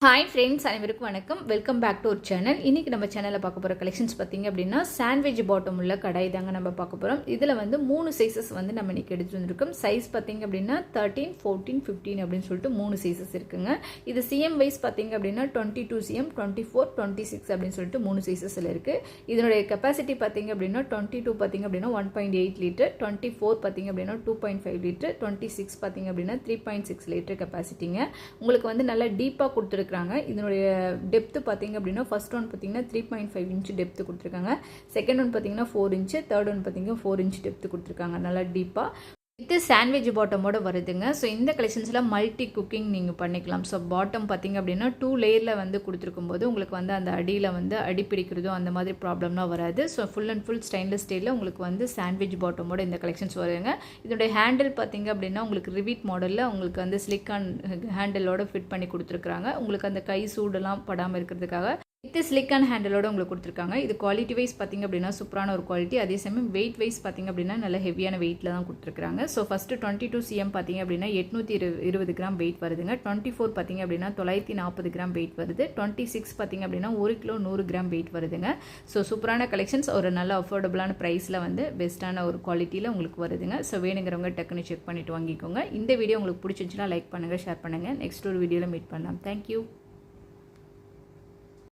Hi friends, அனைவருக்கும் வணக்கம். Welcome back to ஒரு சேனல். இன்றைக்கி நம்ம சேனலில் பார்க்க போகிற கலெக்ஷன்ஸ் பார்த்திங்க அப்படின்னா சாண்ட்விச் பாட்டம் உள்ள கடாய் தாங்க நம்ம பார்க்க போகிறோம். இதில் வந்து 3 சைஸஸ் வந்து நம்ம இன்றைக்கி எடுத்து வந்திருக்கோம். சைஸ் பார்த்திங்க அப்படின்னா 13, 14, 15 அப்படின்னு சொல்லிட்டு 3 சைஸஸ் இருக்குங்க. இது சிஎம் வைஸ் பார்த்திங்க அப்படின்னா 22 cm, 24, 26 அப்படின்னு சொல்லிட்டு 3 சைஸஸில் இருக்குது. இதனுடைய கெப்பாசிட்டி பார்த்திங்க அப்படின்னா 22 பார்த்திங்க அப்படின்னா 1.8 லிட்டர், 24 பார்த்திங்க அப்படின்னா 2.5 லிட்டர், 26 பார்த்திங்க அப்படின்னா 3.6 லிட்டர் கெப்பாசிட்டிங்க. உங்களுக்கு வந்து நல்லா டீப்பாக கொடுத்துருக்கு. இதனுடைய டெப்த் பார்த்தீங்க அப்படின்னா ஃபர்ஸ்ட் ஒன் பார்த்தீங்கன்னா 3.5 இன்ச் டெப்த் கொடுத்துருக்காங்க. செகண்ட் ஒன் பார்த்தீங்கன்னா 4 இன்ச், தேர்ட் ஒன் பார்த்தீங்கன்னா 4 இன்ச் டெப்த் கொடுத்துருக்காங்க. நல்லா டீப்பாக இது சாண்ட்விச் பாட்டமோட வருதுங்க. ஸோ இந்த கலெக்ஷன்ஸில் மல்டி குக்கிங் நீங்கள் பண்ணிக்கலாம். ஸோ பாட்டம் பார்த்திங்க அப்படின்னா 2 லேயரில் வந்து கொடுத்துருக்கும் போது உங்களுக்கு வந்து அந்த அடியில் வந்து அடி பிடிக்கிறதோ அந்த மாதிரி ப்ராப்ளம்லாம் வராது. So full and full stainless ஸ்டீலில் உங்களுக்கு வந்து சாண்ட்விச் பாட்டமோட இந்த கலெக்ஷன்ஸ் வருதுங்க. இதோடைய ஹேண்டில் பார்த்திங்க அப்படின்னா உங்களுக்கு ரிவீட் மாடலில் உங்களுக்கு வந்து ஸ்லிக்கான் ஹேண்டிலோட ஃபிட் பண்ணி கொடுத்துருக்குறாங்க. உங்களுக்கு அந்த கை சூடெல்லாம் படாமல் இருக்கிறதுக்காக வித் ஸ்லிக்கான் ஹேண்டலோட உங்களுக்கு கொடுத்துருக்காங்க. இது குவாலிட்டி வைஸ் பார்த்திங்க அப்படின்னா சூப்பரான ஒரு குவாலிட்டி. அதே சமயம் வெயிட் வைஸ் பார்த்திங்க அப்படின்னா நல்ல ஹெவியான வெயிட்டில் தான் கொடுத்துருக்காங்க. ஸோ ஃபஸ்ட்டு 22 cm பார்த்திங்க அப்படின்னா 820 கிராம் வெயிட் வருதுங்க. 24 பார்த்திங்க அப்படின்னா 940 கிராம் வெயிட் வருது. 26 பார்த்திங்க அப்படின்னா 1 கிலோ 100 கிராம் வெயிட் வருதுங்க. ஸோ சூப்பரான கலெக்ஷன்ஸ், ஒரு நல்ல அஃபோர்டபுளான ப்ரைஸில் வந்து பெஸ்ட்டான ஒரு குவாலிட்டியில் உங்களுக்கு வருதுங்க. ஸோ வேணுங்கிறவங்க டக்குன்னு செக் பண்ணிவிட்டு வாங்கிக்கோங்க. இந்த வீடியோ உங்களுக்கு பிடிச்சிருந்துச்சுன்னா லைக் பண்ணுங்கள், ஷேர் பண்ணுங்கள். நெக்ஸ்ட் ஒரு வீடியோவில் மீட் பண்ணலாம். தேங்க்யூ.